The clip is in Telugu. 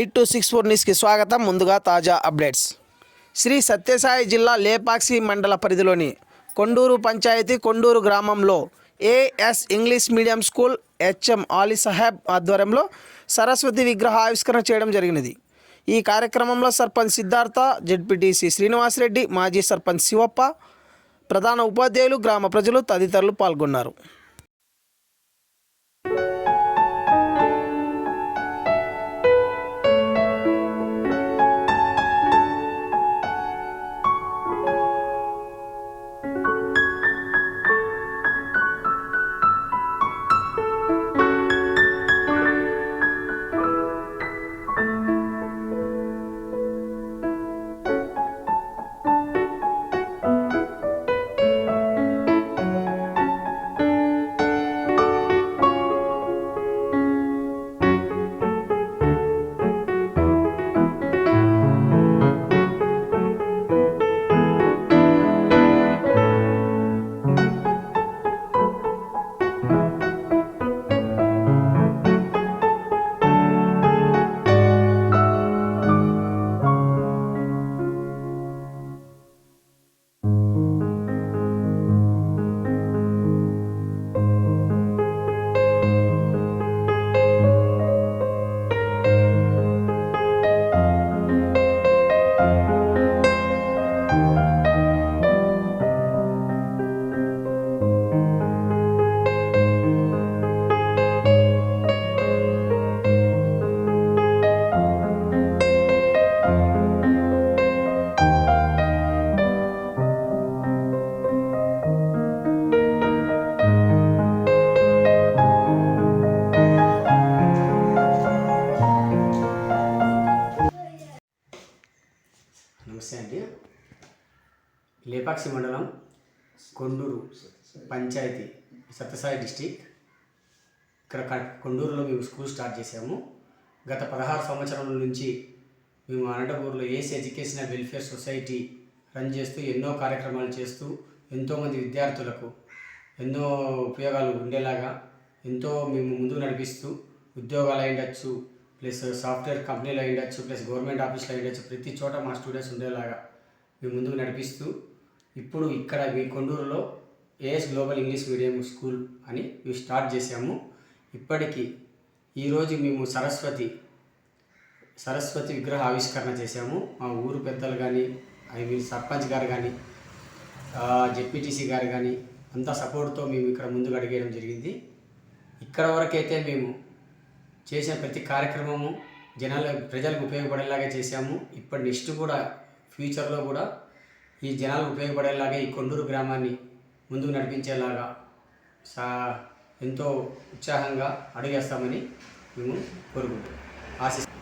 8264 న్యూస్కి స్వాగతం. ముందుగా తాజా అప్డేట్స్. శ్రీ సత్యసాయి జిల్లా లేపాక్షి మండల పరిధిలోని కొండూరు పంచాయతీ కొండూరు గ్రామంలో AS English medium school HM Ali Saheb ఆధ్వర్యంలో సరస్వతి విగ్రహ ఆవిష్కరణ చేయడం జరిగినది. ఈ కార్యక్రమంలో సర్పంచ్ సిద్ధార్థ, జెడ్పీటీసీ శ్రీనివాసరెడ్డి, మాజీ సర్పంచ్ శివప్ప, ప్రధాన ఉపాధ్యాయులు, గ్రామ ప్రజలు తదితరులు పాల్గొన్నారు. నమస్తే అండి. లేపాక్షి మండలం కొండూరు పంచాయతీ సత్యసాయి డిస్టిక్. ఇక్కడ కొండూరులో మేము స్కూల్ స్టార్ట్ చేసాము. గత 16 సంవత్సరాల నుంచి మేము అనంతపూర్లో ఏస్ ఎడ్యుకేషనల్ వెల్ఫేర్ సొసైటీ రన్ చేస్తూ ఎన్నో కార్యక్రమాలు చేస్తూ ఎంతోమంది విద్యార్థులకు ఎన్నో ఉపయోగాలు ఉండేలాగా ఎంతో మేము ముందుకు నడిపిస్తూ ఉద్యోగాలు అయ్యుండొచ్చు, ప్లస్ సాఫ్ట్వేర్ కంపెనీలు అయ్యుండొచ్చు, ప్లస్ గవర్నమెంట్ ఆఫీస్లో అయ్యుండొచ్చు, ప్రతి చోట మా స్టూడెంట్స్ ఉండేలాగా మేము ముందుకు నడిపిస్తూ ఇప్పుడు ఇక్కడ మీ కొండూరులో AS global English medium school అని మేము స్టార్ట్ చేసాము. ఇప్పటికీ ఈరోజు మేము సరస్వతి విగ్రహ ఆవిష్కరణ చేశాము. మా ఊరు పెద్దలు కానీ, సర్పంచ్ గారు కానీ, జెడ్పీటీసీ గారు కానీ అంతా సపోర్ట్తో మేము ఇక్కడ ముందుకు అడిగేయడం జరిగింది. ఇక్కడ వరకైతే మేము చేసిన ప్రతి కార్యక్రమము ప్రజలకు ఉపయోగపడేలాగా చేశాము. ఇప్పటి నెక్స్ట్ కూడా ఫ్యూచర్లో కూడా ఈ జనాలకు ఉపయోగపడేలాగా ఈ కొండూరు గ్రామాన్ని ముందుకు నడిపించేలాగా ఎంతో ఉత్సాహంగా అడుగేస్తామని మేము కోరుకుంటాం, ఆశిస్తాం.